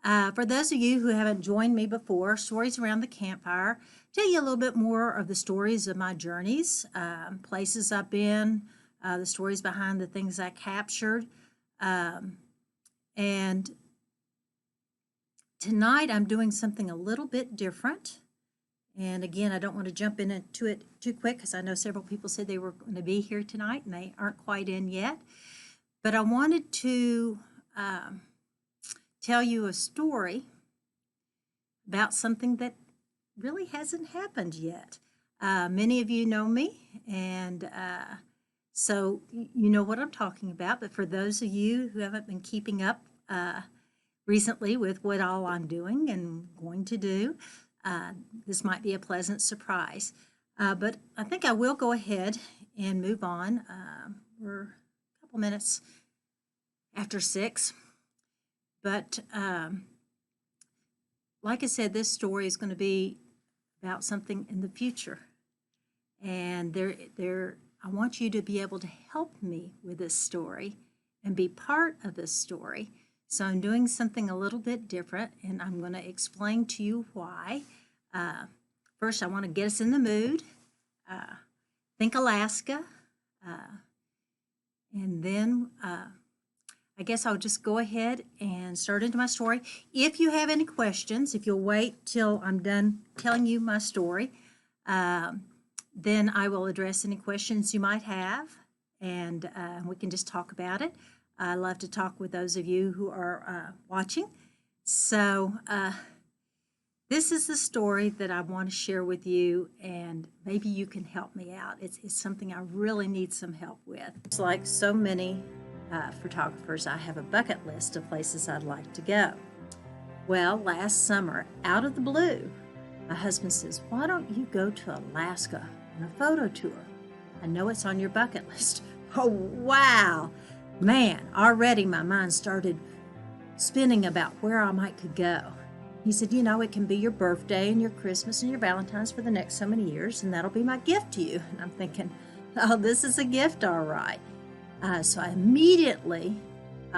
For those of you who haven't joined me before, Stories Around the Campfire, tell you a little bit more of the stories of my journeys, places I've been, the stories behind the things I captured. And tonight I'm doing something a little bit different. And again, I don't want to jump into it too quick because I know several people said they were going to be here tonight and they aren't quite in yet. But I wanted to tell you a story about something that really hasn't happened yet. Many of you know me, and so you know what I'm talking about. But for those of you who haven't been keeping up recently with what all I'm doing and going to do, this might be a pleasant surprise. But I think I will go ahead and move on. We're a couple minutes after 6. But like I said, this story is going to be about something in the future. And I want you to be able to help me with this story and be part of this story. So I'm doing something a little bit different, and I'm going to explain to you why. First, I want to get us in the mood. Think Alaska. And then I guess I'll just go ahead and start into my story. If you have any questions, if you'll wait till I'm done telling you my story, then I will address any questions you might have, and we can just talk about it. I love to talk with those of you who are watching. So this is the story that I want to share with you, and maybe you can help me out. It's something I really need some help with. It's like so many photographers, I have a bucket list of places I'd like to go. Well, last summer, out of the blue, my husband says, "Why don't you go to Alaska on a photo tour? I know it's on your bucket list." Oh, wow. Man, already my mind started spinning about where I might could go. He said, "You know, it can be your birthday and your Christmas and your Valentine's for the next so many years, and that'll be my gift to you." And I'm thinking, oh, this is a gift, all right. So I immediately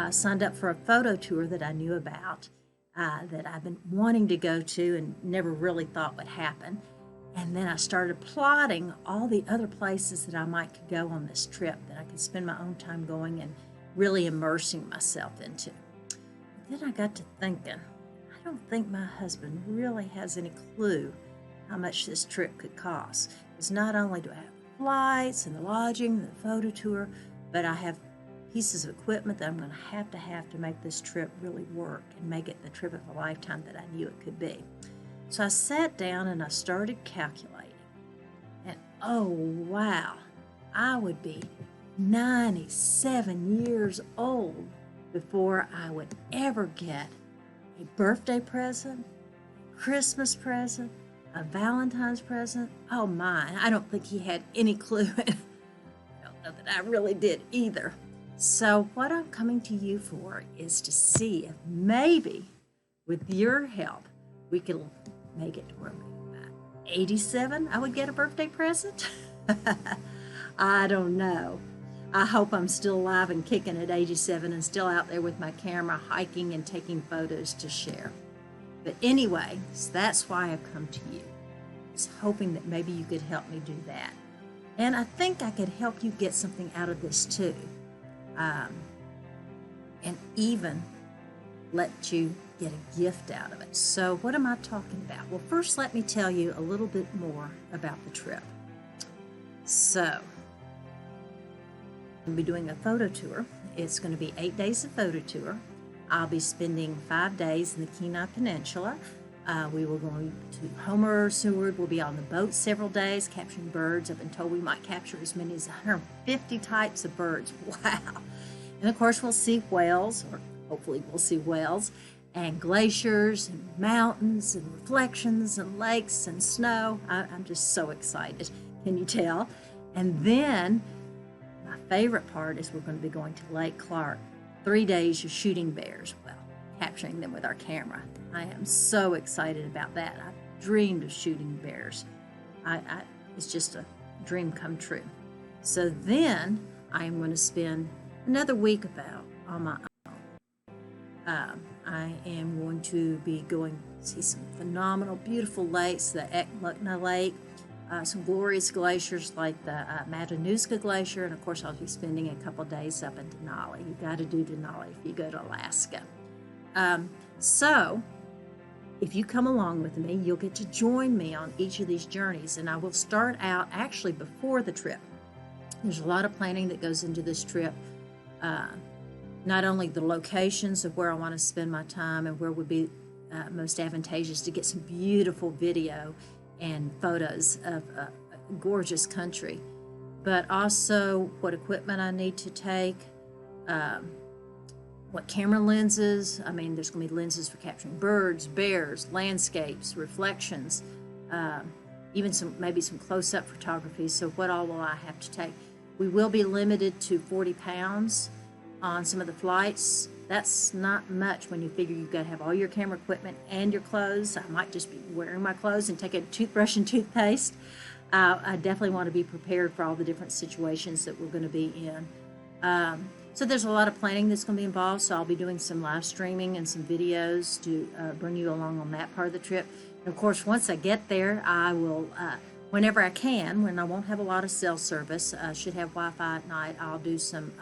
signed up for a photo tour that I knew about, that I've been wanting to go to and never really thought would happen. And then I started plotting all the other places that I might could go on this trip that I could spend my own time going and really immersing myself into. Then I got to thinking, I don't think my husband really has any clue how much this trip could cost. Because not only do I have flights and the lodging, the photo tour, but I have pieces of equipment that I'm going to have to make this trip really work and make it the trip of a lifetime that I knew it could be. So I sat down and I started calculating. And oh, wow, I would be 97 years old before I would ever get a birthday present, Christmas present, a Valentine's present. Oh my, I don't think he had any clue. That I really did either. So what I'm coming to you for is to see if maybe with your help we could make it to where maybe 87 I would get a birthday present. I don't know. I hope I'm still alive and kicking at 87 and still out there with my camera hiking and taking photos to share. But anyway, so that's why I've come to you. Just hoping that maybe you could help me do that. And I think I could help you get something out of this too. And even let you get a gift out of it. So what am I talking about? Well, first let me tell you a little bit more about the trip. So I'm going to be doing a photo tour. It's going to be 8 days of photo tour. I'll be spending 5 days in the Kenai Peninsula. We will go to Homer, Seward. We'll be on the boat several days capturing birds. I've been told we might capture as many as 150 types of birds. Wow. And of course, we'll see whales, or hopefully we'll see whales, and glaciers, and mountains, and reflections, and lakes, and snow. I'm just so excited. Can you tell? And then my favorite part is we're going to be going to Lake Clark. 3 days of shooting bears. Well, capturing them with our camera. I am so excited about that. I've dreamed of shooting bears. It's just a dream come true. So then I am going to spend another week about on my own. I am going to be going to see some phenomenal, beautiful lakes, the Ekmukna Lake, some glorious glaciers like the Matanuska Glacier, and of course I'll be spending a couple days up in Denali. You've got to do Denali if you go to Alaska. So if you come along with me, you'll get to join me on each of these journeys, and I will start out actually before the trip. There's a lot of planning that goes into this trip. Not only the locations of where I want to spend my time and where would be most advantageous to get some beautiful video and photos of a gorgeous country, but also what equipment I need to take, what camera lenses. I mean, there's going to be lenses for capturing birds, bears, landscapes, reflections, even maybe some close-up photography. So what all will I have to take? We will be limited to 40 pounds on some of the flights. That's not much when you figure you've got to have all your camera equipment and your clothes. I might just be wearing my clothes and take a toothbrush and toothpaste. I definitely want to be prepared for all the different situations that we're going to be in. So there's a lot of planning that's going to be involved, so I'll be doing some live streaming and some videos to bring you along on that part of the trip. And of course, once I get there, I will, whenever I can, when I won't have a lot of cell service, should have Wi-Fi at night, I'll do some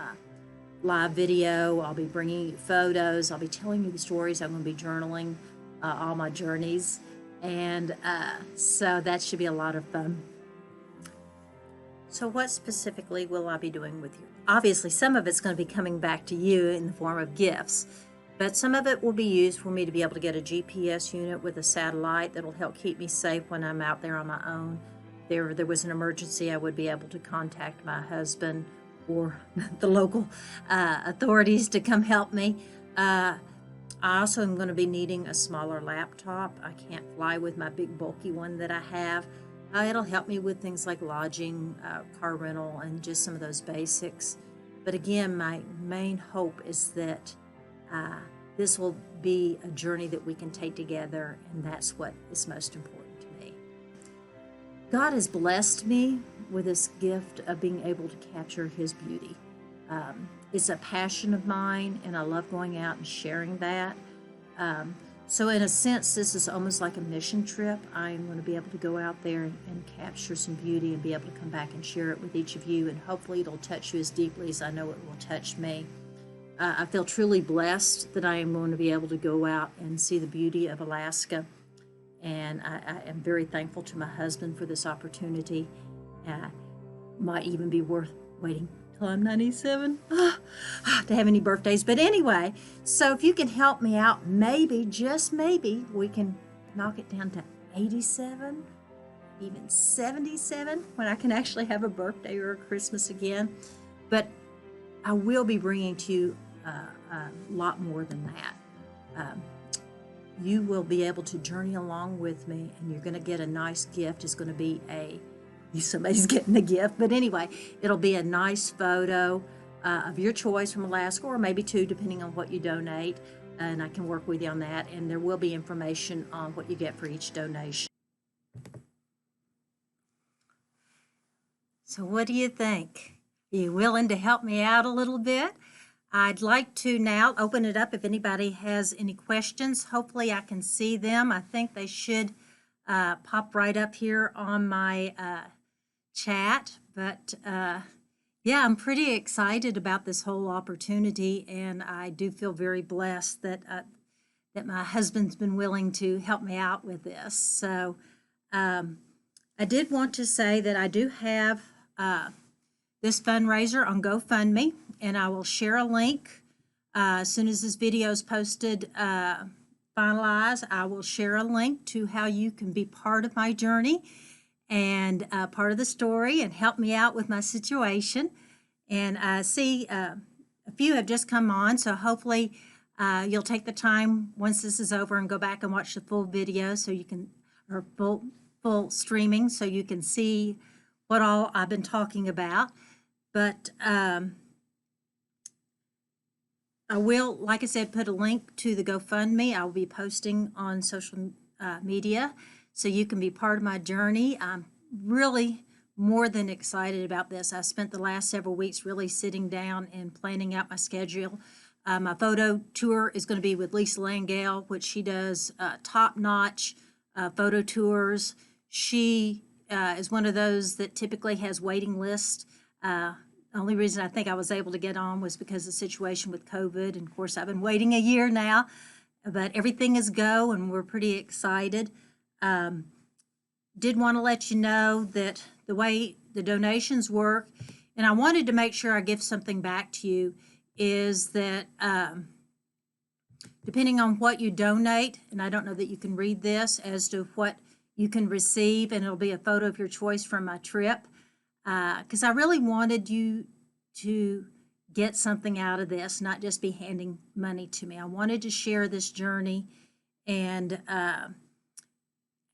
live video. I'll be bringing you photos. I'll be telling you the stories. I'm going to be journaling all my journeys. And so that should be a lot of fun. So what specifically will I be doing with you? Obviously, some of it's going to be coming back to you in the form of gifts, but some of it will be used for me to be able to get a GPS unit with a satellite that'll help keep me safe when I'm out there on my own. If there was an emergency, I would be able to contact my husband or the local authorities to come help me. I also am going to be needing a smaller laptop. I can't fly with my big bulky one that I have. It'll help me with things like lodging, car rental, and just some of those basics. But again, my main hope is that this will be a journey that we can take together, and that's what is most important to me. God has blessed me with this gift of being able to capture His beauty. It's a passion of mine, and I love going out and sharing that. So in a sense, this is almost like a mission trip. I am going to be able to go out there and capture some beauty and be able to come back and share it with each of you, and hopefully it'll touch you as deeply as I know it will touch me. I feel truly blessed that I am going to be able to go out and see the beauty of Alaska, and I am very thankful to my husband for this opportunity. Might even be worth waiting till I'm 97 to have any birthdays. But anyway, so if you can help me out, maybe, just maybe, we can knock it down to 87, even 77, when I can actually have a birthday or a Christmas again. But I will be bringing to you a lot more than that. You will be able to journey along with me, and you're going to get a nice gift. It's going to be somebody's getting the gift, but anyway, it'll be a nice photo of your choice from Alaska, or maybe two, depending on what you donate, and I can work with you on that, and there will be information on what you get for each donation. So what do you think? Are you willing to help me out a little bit? I'd like to now open it up if anybody has any questions. Hopefully I can see them. I think they should pop right up here on my chat, but yeah, I'm pretty excited about this whole opportunity, and I do feel very blessed that my husband's been willing to help me out with this. So I did want to say that I do have this fundraiser on GoFundMe, and I will share a link as soon as this video is posted, finalized. I will share a link to how you can be part of my journey and part of the story and help me out with my situation. And I see a few have just come on, so hopefully you'll take the time once this is over and go back and watch the full video, so you can, or full streaming, so you can see what all I've been talking about. But I will, like I said, put a link to the GoFundMe. I will be posting on social media, so you can be part of my journey. I'm really more than excited about this. I spent the last several weeks really sitting down and planning out my schedule. My photo tour is going to be with Lisa Langale, which she does top-notch photo tours. She is one of those that typically has waiting lists. The only reason I think I was able to get on was because of the situation with COVID. And of course, I've been waiting a year now, but everything is go and we're pretty excited. Did want to let you know that the way the donations work, and I wanted to make sure I give something back to you, is that depending on what you donate, and I don't know that you can read this as to what you can receive, and it'll be a photo of your choice from my trip, because I really wanted you to get something out of this, not just be handing money to me. I wanted to share this journey and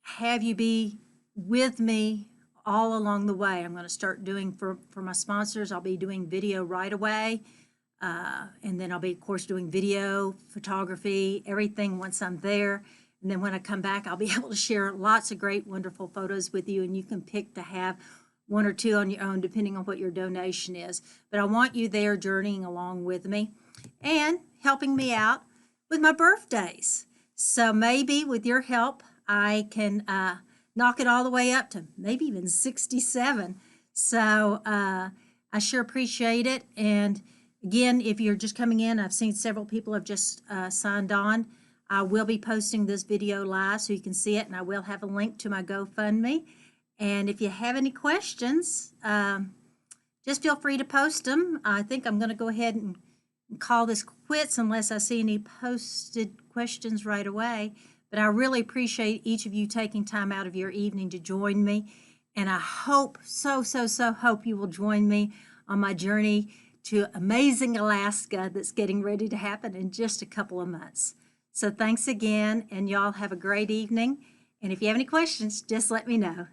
have you be with me all along the way. I'm going to start doing, for my sponsors, I'll be doing video right away. And then I'll be, of course, doing video, photography, everything once I'm there. And then when I come back, I'll be able to share lots of great, wonderful photos with you, and you can pick to have one or two on your own, depending on what your donation is. But I want you there journeying along with me and helping me out with my birthdays. So maybe with your help, I can knock it all the way up to maybe even 67. So I sure appreciate it. And again, if you're just coming in, I've seen several people have just signed on. I will be posting this video live so you can see it, and I will have a link to my GoFundMe. And if you have any questions, just feel free to post them. I think I'm going to go ahead and call this quits unless I see any posted questions right away. But I really appreciate each of you taking time out of your evening to join me. And I hope, so hope you will join me on my journey to amazing Alaska that's getting ready to happen in just a couple of months. So thanks again, and y'all have a great evening. And if you have any questions, just let me know.